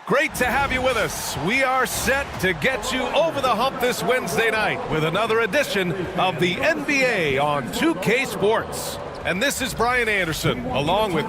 Great to have you with us. We are set to get you over the hump this Wednesday night with another edition of the NBA on 2K Sports. And this is Brian Anderson, along with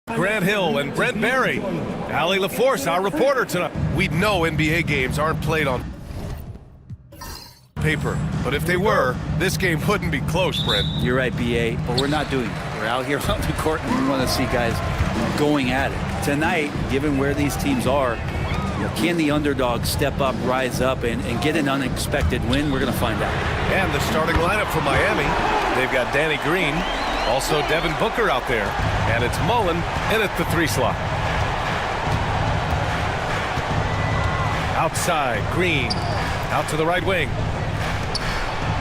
Grant Hill and Brent Barry. Allie LaForce, our reporter tonight. We know NBA games aren't played on paper, but if they were, this game wouldn't be close, Brent. You're right, BA, but we're not doing it. We're out here on the court and we want to see guys going at it. Tonight, given where these teams are, can the underdog step up, rise up, and get an unexpected win? We're going to find out. And the starting lineup for Miami, they've got Danny Green, also Devin Booker out there, and it's Mullen in at the 3 slot. Outside, Green, out to the right wing.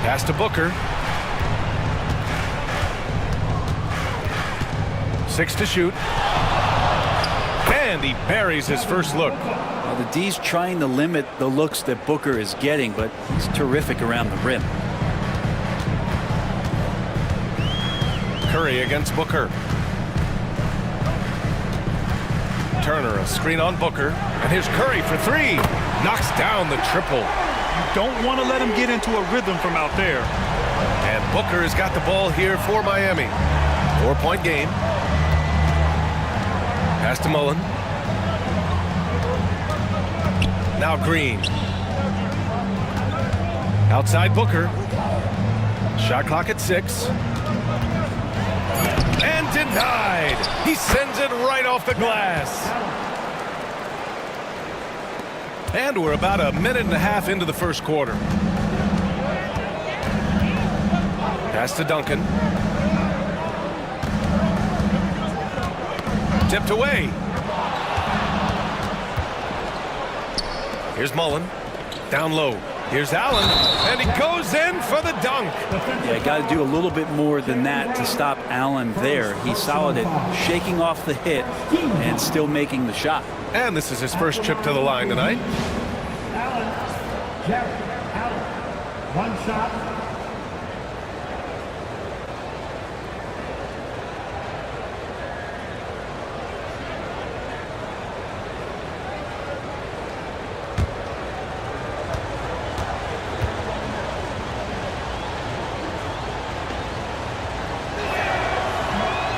Pass to Booker. 6 to shoot. And he buries his first look. Well, the D's trying to limit the looks that Booker is getting, but he's terrific around the rim. Curry against Booker. Turner, a screen on Booker. And here's Curry for 3. Knocks down the triple. You don't want to let him get into a rhythm from out there. And Booker has got the ball here for Miami. 4-point game. Pass to Mullen. Now Green. Outside Booker. Shot clock at 6. And denied. He sends it right off the glass. And we're about a minute and a half into the first quarter. Pass to Duncan. Tipped away. Here's Mullen. Down low. Here's Allen. And he goes in for the dunk. Yeah, got to do a little bit more than that to stop Allen there. He's solid at shaking off the hit and still making the shot. And this is his first trip to the line tonight. Allen, Allen, 1 shot.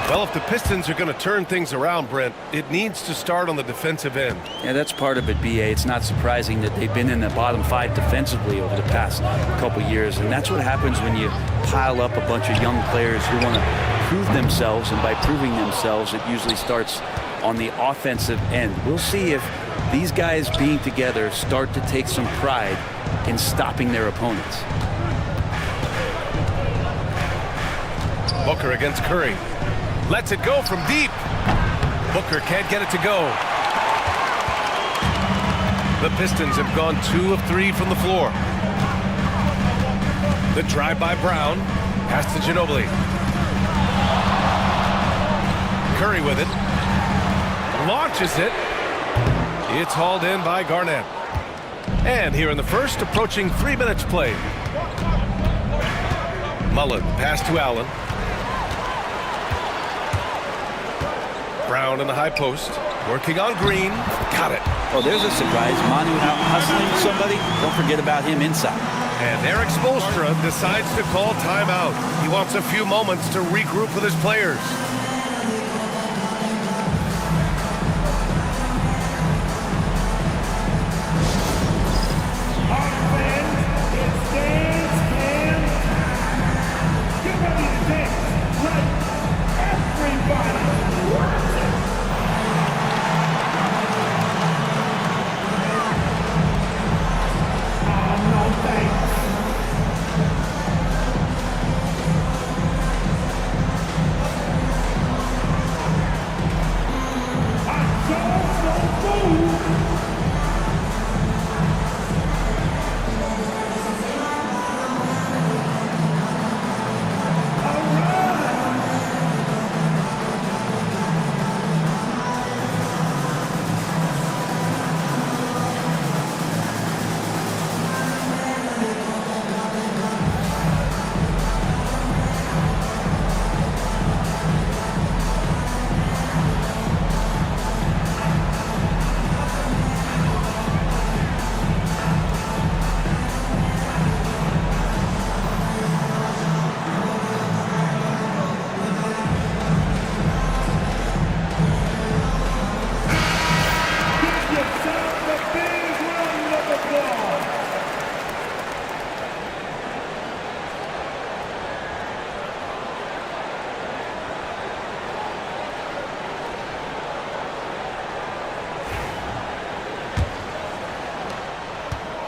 Well, if the Pistons are going to turn things around, Brent, it needs to start on the defensive end. Yeah, that's part of it, BA. It's not surprising that they've been in the bottom 5 defensively over the past couple years, and that's what happens when you pile up a bunch of young players who want to prove themselves, and by proving themselves, it usually starts on the offensive end. We'll see if these guys being together start to take some pride in stopping their opponents. Booker against Curry. Lets it go from deep. Booker can't get it to go. The Pistons have gone 2 of 3 from the floor. The drive by Brown. Pass to Ginobili. Curry with it. Launches it. It's hauled in by Garnett. And here in the first, approaching 3 minutes played. Mullen, pass to Allen. Brown in the high post, working on Green. Got it. Oh, there's a surprise. Manu out hustling somebody. Don't forget about him inside. And Eric Spoelstra decides to call timeout. He wants a few moments to regroup with his players.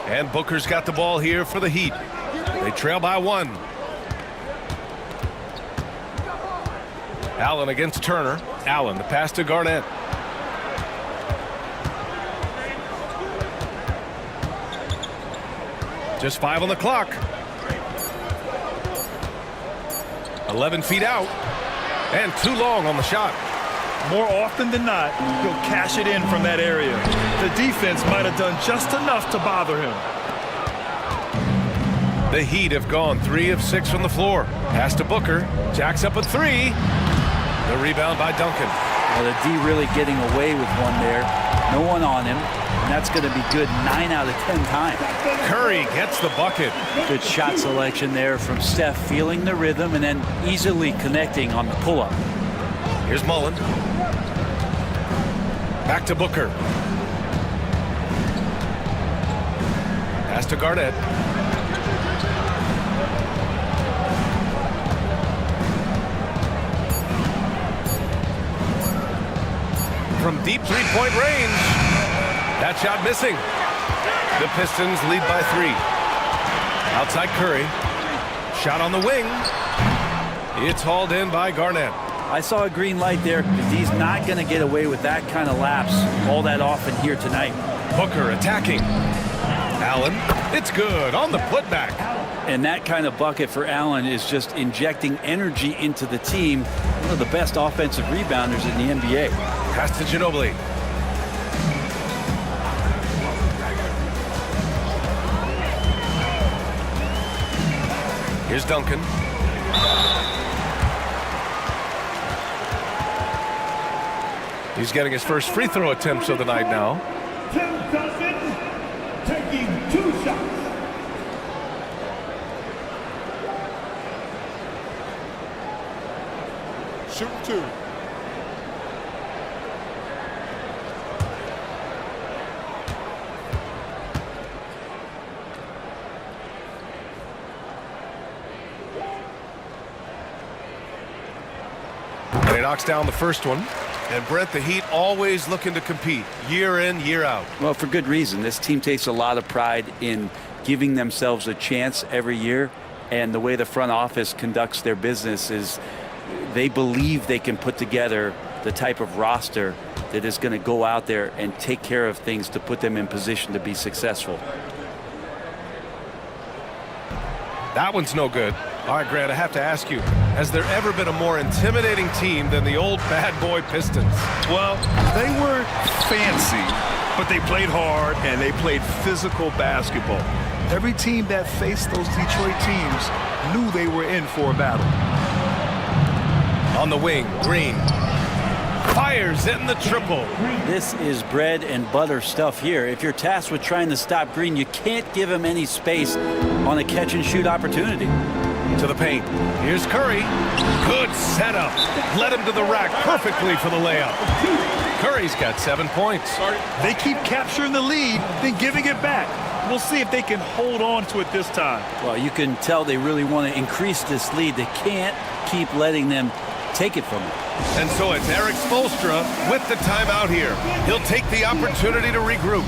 And Booker's got the ball here for the Heat. They trail by 1. Allen against Turner. Allen, the pass to Garnett. Just 5 on the clock. 11 feet out. And too long on the shot. More often than not, he'll cash it in from that area. The defense might have done just enough to bother him. The Heat have gone 3 of 6 from the floor. Pass to Booker. Jacks up a 3. The rebound by Duncan. Well, the D really getting away with one there. No one on him. And that's going to be good 9 out of 10 times. Curry gets the bucket. Good shot selection there from Steph, feeling the rhythm and then easily connecting on the pull-up. Here's Mullen. Back to Booker. Pass to Garnett. From deep three-point range. That shot missing. The Pistons lead by 3. Outside Curry. Shot on the wing. It's hauled in by Garnett. I saw a green light there. He's not going to get away with that kind of lapse all that often here tonight. Booker attacking. Allen, it's good on the putback. And that kind of bucket for Allen is just injecting energy into the team. One of the best offensive rebounders in the NBA. Pass to Ginobili. Here's Duncan. He's getting his first free throw attempts of the night now. Tim Duncan taking 2 shots. Shoot 2. And he knocks down the first one. And Brent, the Heat always looking to compete year in, year out. Well, for good reason. This team takes a lot of pride in giving themselves a chance every year. And the way the front office conducts their business is they believe they can put together the type of roster that is going to go out there and take care of things to put them in position to be successful. That one's no good. All right, Grant, I have to ask you, has there ever been a more intimidating team than the old bad boy Pistons? Well, they weren't fancy, But they played hard, and they played physical basketball. Every team that faced those Detroit teams knew they were in for a battle. On the wing, Green fires in the triple. This is bread and butter stuff here. If you're tasked with trying to stop Green, you can't give him any space on a catch-and-shoot opportunity. To the paint. Here's Curry. Good setup. Led him to the rack perfectly for the layup. Curry's got 7 points. They keep capturing the lead, then giving it back. We'll see if they can hold on to it this time. Well, you can tell they really want to increase this lead. They can't keep letting them take it from him. And so it's Eric Spoelstra with the timeout here. He'll take the opportunity to regroup.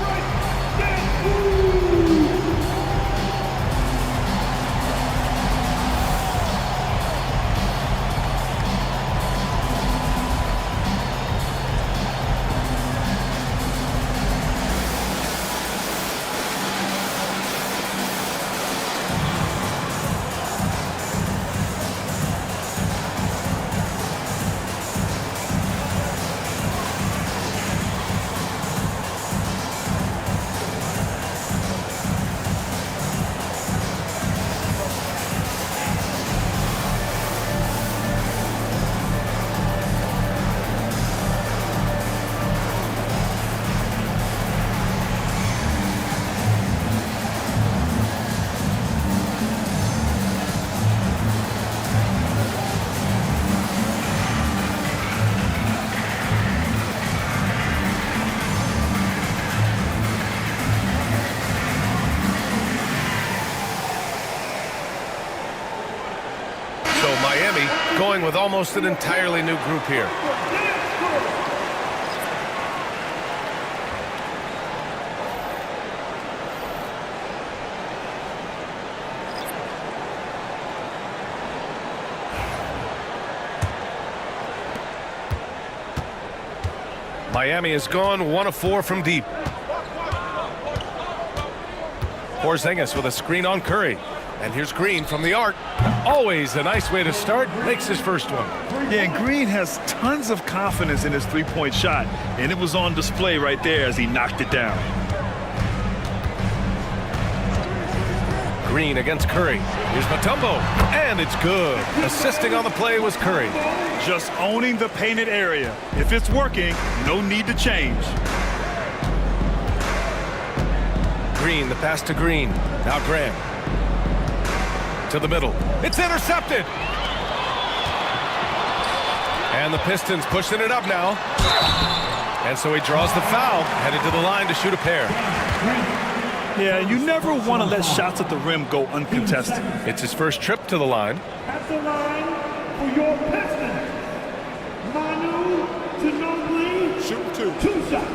Miami going with almost an entirely new group here. Miami has gone 1 of 4 from deep. Porzingis with a screen on Curry. And here's Green from the arc. Always a nice way to start. Makes his first one. Yeah, and Green has tons of confidence in his three-point shot. And it was on display right there as he knocked it down. Green against Curry. Here's Mutombo. And it's good. Assisting on the play was Curry. Just owning the painted area. If it's working, no need to change. Green, the pass to Green. Now Grant. To the middle. It's intercepted. And the Pistons pushing it up now. And so he draws the foul, headed to the line to shoot a pair. Yeah, you never want to let shots at the rim go uncontested. It's his first trip to the line. At the line for your Pistons, Manu Ginobili. Shoot two. 2 shots.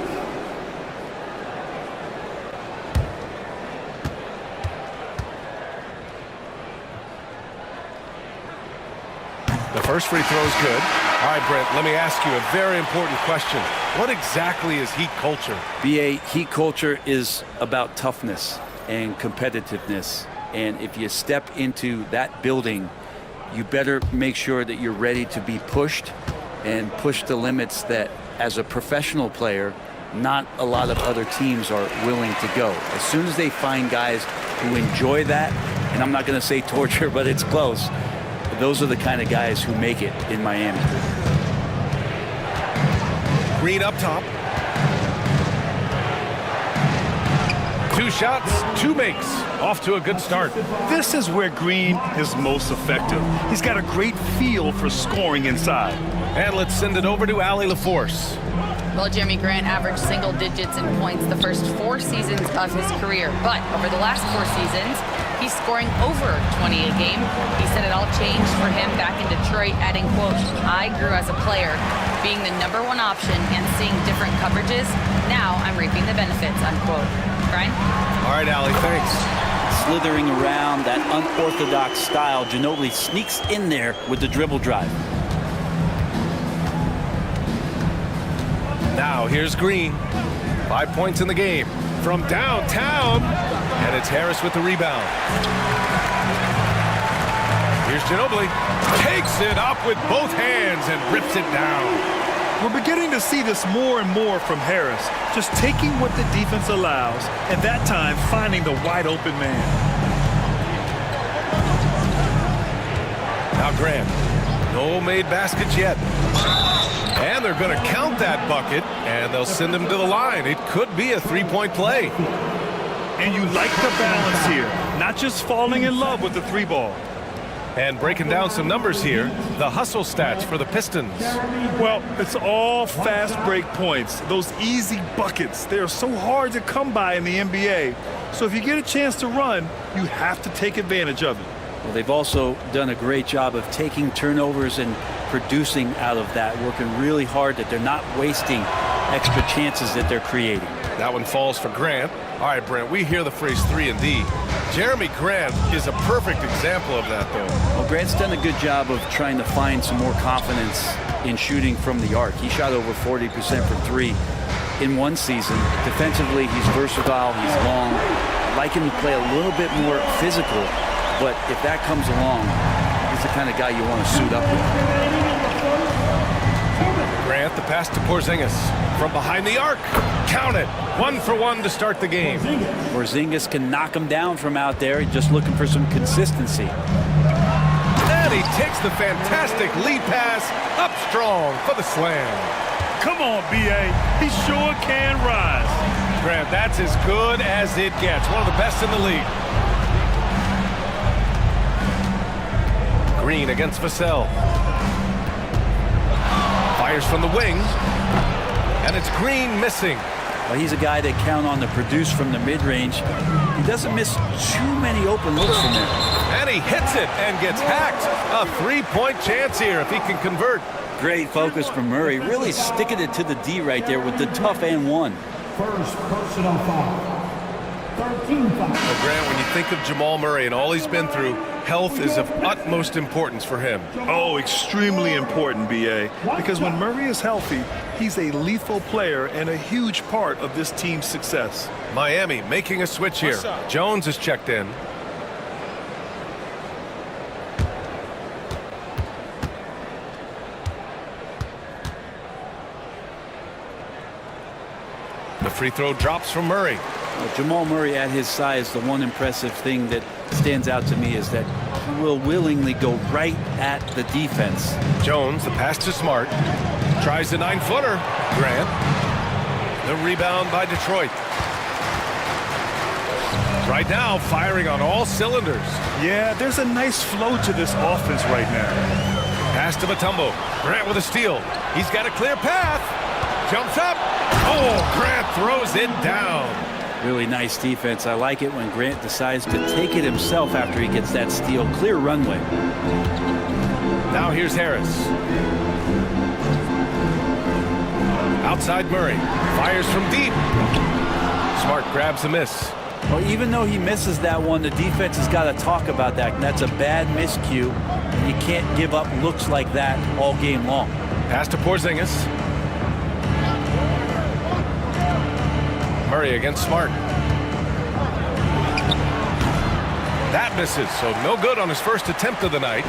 The first free throw is good. All right, Brent, let me ask you a very important question. What exactly is Heat culture? BA, Heat culture is about toughness and competitiveness. And if you step into that building, you better make sure that you're ready to be pushed and push the limits that, as a professional player, not a lot of other teams are willing to go. As soon as they find guys who enjoy that, and I'm not going to say torture, but it's close, those are the kind of guys who make it in Miami. Green up top. 2 shots, 2 makes. Off to a good start. This is where Green is most effective. He's got a great feel for scoring inside. And let's send it over to Allie LaForce. Well, Jeremy Grant averaged single digits in points the first 4 seasons of his career. But over the last 4 seasons, he's scoring over 20 a game. He said it all changed for him back in Detroit, adding, quote, "I grew as a player, being the #1 option and seeing different coverages. Now I'm reaping the benefits," unquote. Brian? All right, Allie, thanks. Slithering around that unorthodox style, Ginobili sneaks in there with the dribble drive. Now here's Green. 5 points in the game. From downtown. And it's Harris with the rebound. Here's Ginobili. Takes it up with both hands and rips it down. We're beginning to see this more and more from Harris, just taking what the defense allows, and that time finding the wide open man. Now Grant, no made baskets yet. And they're going to count that bucket, and they'll send him to the line. It could be a three-point play. And you like the balance here, not just falling in love with the three ball. And breaking down some numbers here, the hustle stats for the Pistons. Well, it's all fast break points, those easy buckets. They're so hard to come by in the NBA. So if you get a chance to run, you have to take advantage of it. Well, they've also done a great job of taking turnovers and producing out of that, working really hard that they're not wasting extra chances that they're creating. That one falls for Grant. All right, Brent, we hear the phrase 3 and D. Jeremy Grant is a perfect example of that, though. Well, Grant's done a good job of trying to find some more confidence in shooting from the arc. He shot over 40% from 3 in one season. Defensively, he's versatile, he's long. I like him to play a little bit more physical, but if that comes along, he's the kind of guy you want to suit up with. Grant, the pass to Porzingis. From behind the arc. Count it. 1 for 1 to start the game. Porzingis can knock him down from out there, just looking for some consistency. And he takes the fantastic lead pass up strong for the slam. Come on, B.A. He sure can rise. Grant, that's as good as it gets. One of the best in the league. Green against Vassell. Fires from the wing. And it's Green missing. Well, he's a guy that count on to produce from the mid-range. He doesn't miss too many open looks from there. And he hits it and gets hacked. A three-point chance here if he can convert. Great focus from Murray, really sticking it to the D right there with the tough and one. First personal foul. 13 foul. Well, Grant, when you think of Jamal Murray and all he's been through, health is of utmost importance for him. Oh, extremely important, B.A. Because when Murray is healthy, he's a lethal player and a huge part of this team's success. Miami making a switch here. Jones is checked in. The free throw drops from Murray. Well, Jamal Murray at his size, the one impressive thing that stands out to me is that he will willingly go right at the defense. Jones, the pass to Smart. Tries the 9-footer. Grant. The rebound by Detroit. Right now, firing on all cylinders. Yeah, there's a nice flow to this offense right now. Pass to Mutombo. Grant with a steal. He's got a clear path. Jumps up. Oh, Grant throws it down. Really nice defense. I like it when Grant decides to take it himself after he gets that steal. Clear runway. Now here's Harris. Outside Murray. Fires from deep. Smart grabs the miss. Well, even though he misses that one, the defense has got to talk about that. That's a bad miscue. You can't give up looks like that all game long. Pass to Porzingis. Murray against Smart. That misses, so no good on his first attempt of the night.